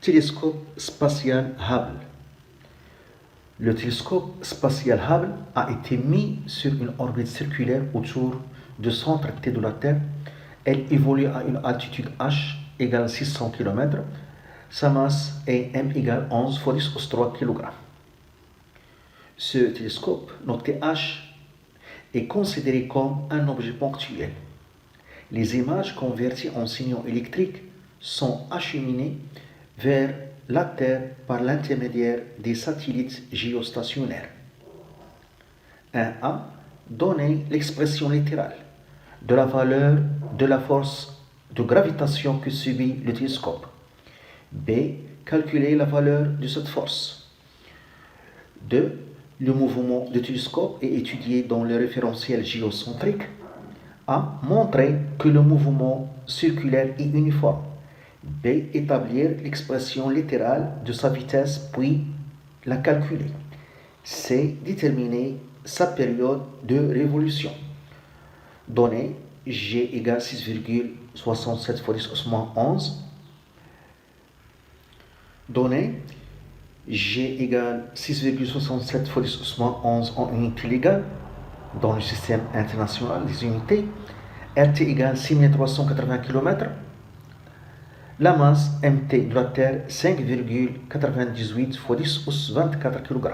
Télescope spatial Hubble. Le télescope spatial Hubble a été mis sur une orbite circulaire autour du centre T de la Terre. Elle évolue à une altitude h égale 600 km. Sa masse est m égale 11 fois 10 au 3 kg. Ce télescope, noté h, est considéré comme un objet ponctuel. Les images converties en signaux électriques sont acheminées vers la Terre par l'intermédiaire des satellites géostationnaires. 1a. Donner l'expression littérale de la valeur de la force de gravitation que subit le télescope. B. Calculer la valeur de cette force. 2. Le mouvement du télescope est étudié dans le référentiel géocentrique. A. Montrer que le mouvement circulaire est uniforme. B. Établir l'expression littérale de sa vitesse puis la calculer. C. Déterminer sa période de révolution. Données G égale 6,67 fois 10 au 11. Données G égale 6,67 fois 10 au 11 en unité légale dans le système international des unités. RT égale 6380 km. La masse MT de la Terre 5,98 fois 10 au 24 kg.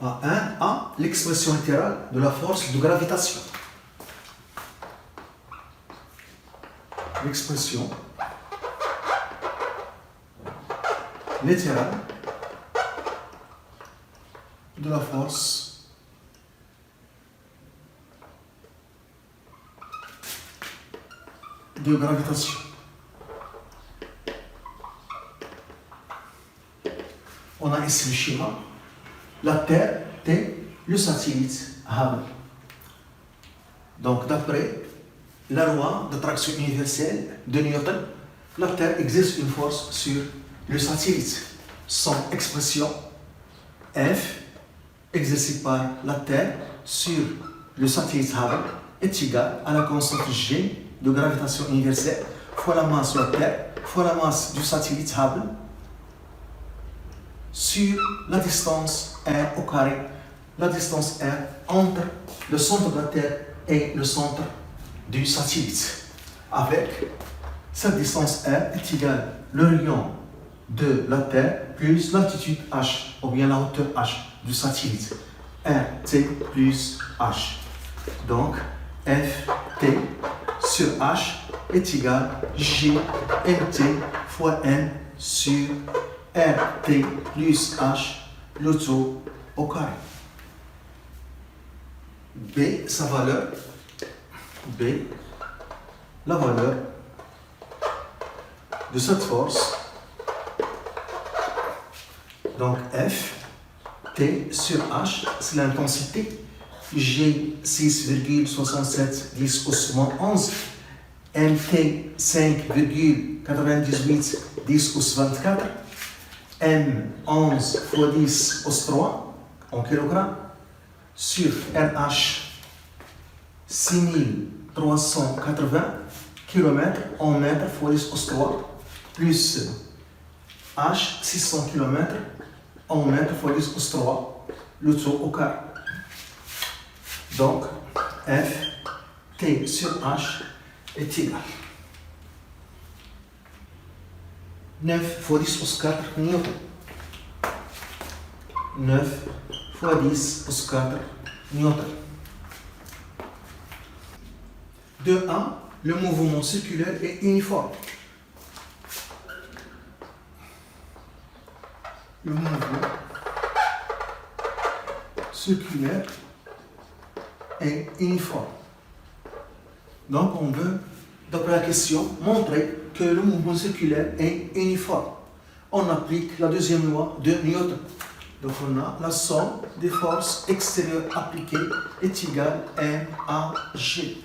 A. L'expression littérale de la force de gravitation. L'expression littérale de la force de gravitation. On a ici le schéma. La Terre, T, le satellite Hubble. Donc, d'après la loi d'attraction universelle de Newton, la Terre exerce une force sur le satellite. Son expression F, exercée par la Terre sur le satellite Hubble, est égale à la constante G de gravitation universelle fois la masse de la Terre fois la masse du satellite Hubble sur la distance R au carré, la distance R entre le centre de la Terre et le centre du satellite. Avec cette distance R est égale le rayon de la Terre plus l'altitude h, ou bien la hauteur h du satellite. RT plus h. Donc, FT sur h est égal GMT fois N sur RT plus H, le tout au carré. B, sa valeur. B, la valeur de cette force. Donc F, T sur H, c'est l'intensité. G, 6,67 10 au 11. MT, 5,98 10 au 24. M, 11 fois 10 au 3 en kilogrammes. Sur RH, 6380 km en mètres fois 10 au 3 plus H, 600 km en mètres fois 10 au 3, le tout au carré. Donc, F, T sur H est égal 9 fois 10 au 4 newton. 9 fois 10 au 4 newton. 2A, le mouvement circulaire est uniforme. Le mouvement circulaire est uniforme. Donc on veut, d'après la question, montrer que le mouvement circulaire est uniforme. On applique la deuxième loi de Newton. Donc on a la somme des forces extérieures appliquées est égale à G.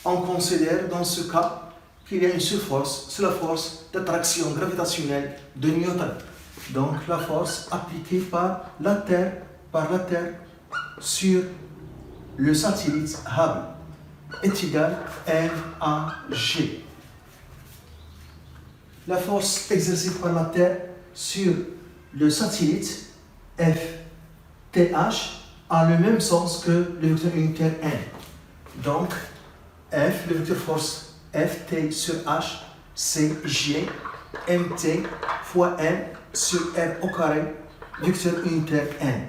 On considère dans ce cas qu'il y a une seule force, c'est la force d'attraction gravitationnelle de Newton. Donc la force appliquée par la Terre sur le satellite Hubble est égale à G. la force exercée par la Terre sur le satellite FTH a le même sens que le vecteur unitaire N. Donc, F, le vecteur force Ft sur H, c'est G mt fois N sur R au carré, vecteur unitaire N.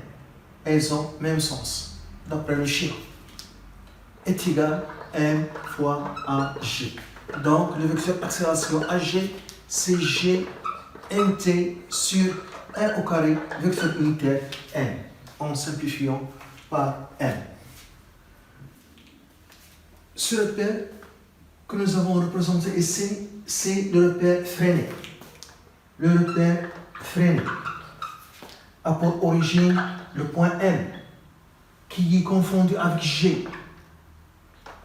Elles ont le même sens, d'après le schéma. Est égal à M fois AG. Donc, le vecteur accélération AG, c'est G mt sur R au carré, vecteur unitaire N, en simplifiant par M. Ce repère que nous avons représenté ici, c'est le repère freiné. Le repère freiné a pour origine le point M, qui est confondu avec G,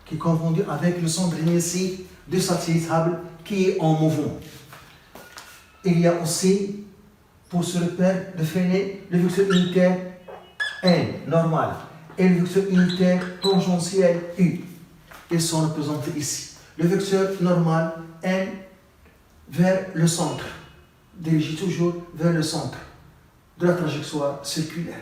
qui est confondu avec le centre d'inertie du satellite Hubble qui est en mouvement. Il y a aussi, pour ce repère de freiné, le vecteur unitaire N, normal, et le vecteur unitaire tangentiel U. Ils sont représentés ici. Le vecteur normal N vers le centre, dirigé toujours vers le centre de la trajectoire circulaire.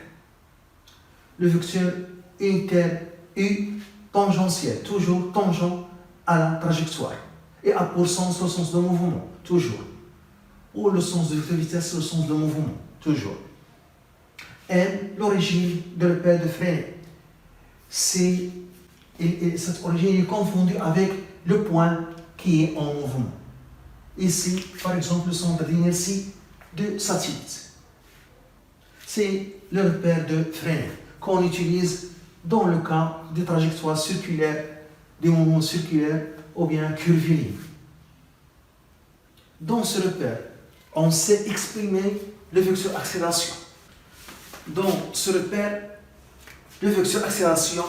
Le vecteur unitaire U tangentiel, toujours tangent à la trajectoire, et a pour sens le sens de mouvement, toujours. Ou le sens de vecteur vitesse, le sens de mouvement, toujours. N, l'origine de repère de freiné. Cette origine est confondue avec le point qui est en mouvement. Ici, par exemple, le centre d'inertie de satellite. C'est le repère de freiné qu'on utilise dans le cas des trajectoires circulaires, des mouvements circulaires ou bien curvilignes. Dans ce repère, on sait exprimer le vecteur accélération. Dans ce repère, le vecteur accélération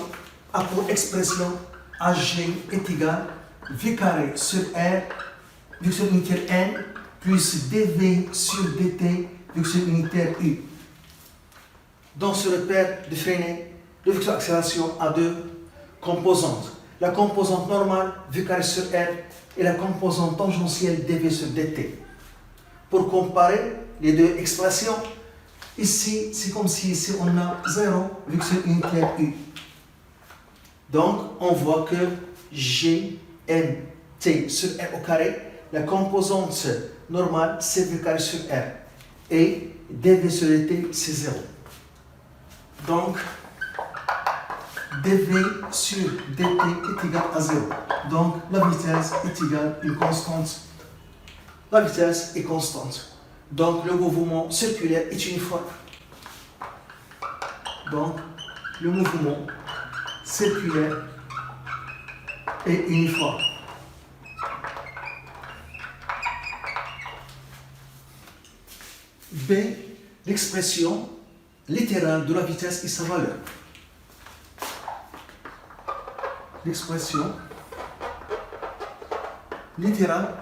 a pour expression AG est égal à V carré sur R, vecteur unitaire N, plus dV sur dt, vecteur unitaire U. Dans ce repère de freiné, le vecteur accélération a deux composantes. La composante normale, V carré sur R, et la composante tangentielle dV sur dt. Pour comparer les deux expressions, ici, c'est comme si ici on a 0, vecteur unitaire U. Donc, on voit que G, M, T sur R au carré, la composante normale, c'est V carré sur R. Et dV sur dt, c'est 0. Donc, dV sur dt est égal à 0. Donc, la vitesse est égale à une constante. La vitesse est constante. Donc, le mouvement circulaire est uniforme. Donc, le mouvement circulaire est uniforme. B, l'expression littérale de la vitesse et sa valeur. L'expression littérale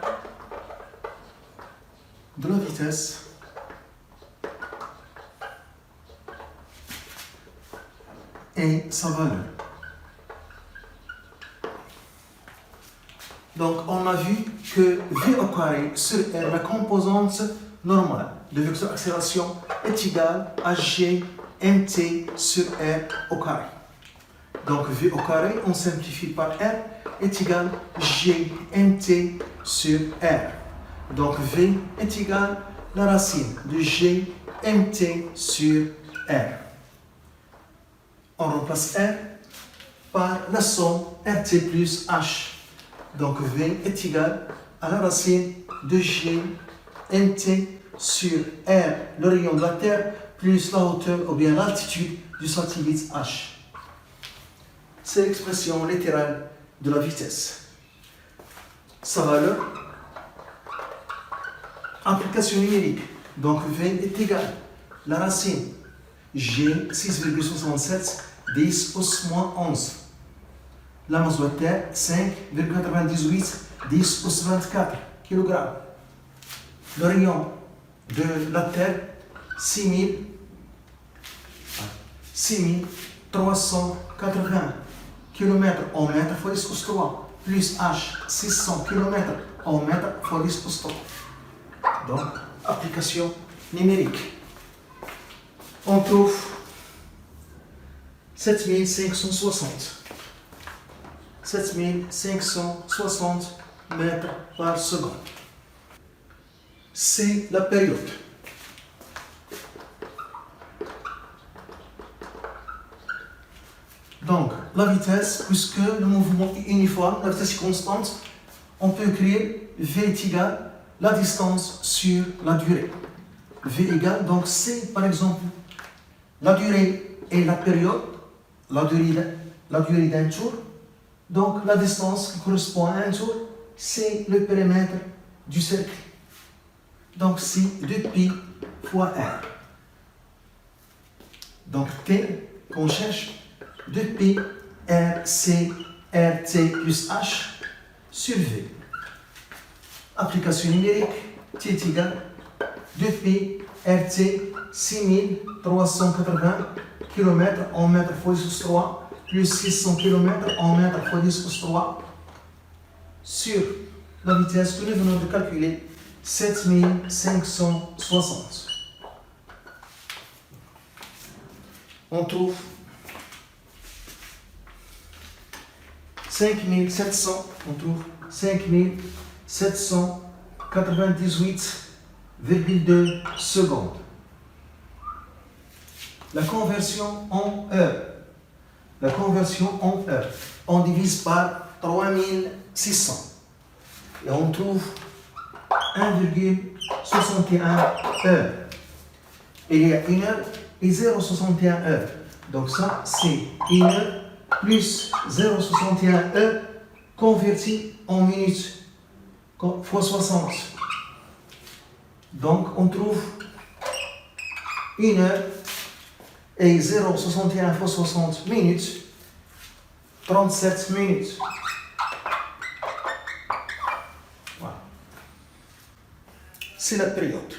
de la vitesse et sa valeur. Donc, on a vu que V au carré sur R, la composante normale de vecteur accélération, est égale à G mt sur R au carré. Donc, V au carré, on simplifie par R, est égal à G mt sur R. Donc, V est égal à la racine de G mt sur R. On remplace R par la somme RT plus H. Donc, V est égal à la racine de G mt sur R, le rayon de la Terre, plus la hauteur ou bien l'altitude du satellite H. C'est l'expression littérale de la vitesse. Sa valeur, application numérique. Donc, V est égal à la racine G 6,67 10 pouces moins 11. La masse de la Terre, 5,98 10 pouces 24 kg. Le rayon de la Terre, 6380 km en mètre fois 10 pouces 3, plus H, 600 km en mètre fois 10 pouces 3. Donc, application numérique. On trouve 7560. 7560 mètres par seconde. C'est la période. Donc, la vitesse, puisque le mouvement est uniforme, la vitesse est constante, on peut écrire V est égal la distance sur la durée. V égale, donc c'est par exemple la durée et la période, la durée d'un tour. Donc la distance qui correspond à un tour, c'est le périmètre du cercle. Donc c'est 2pi fois r. Donc T qu'on cherche, 2pi r c rt plus h sur V. Application numérique, T est égal 2pi rt 6380 km en mètres fois 10 sur 3 plus 600 km en mètres fois 10 sur 3 sur la vitesse que nous venons de calculer, 7560. On trouve 5798,2 secondes. La conversion en heure. La conversion en heure. On divise par 3600. Et on trouve 1,61 heures. Il y a 1 heure et 0,61 heures. Donc ça, c'est 1 heure plus 0,61 heures converti en minutes fois 60. Donc on trouve 1 heure et 0,61 fois 60 minutes, 37 minutes. Voilà. C'est la période.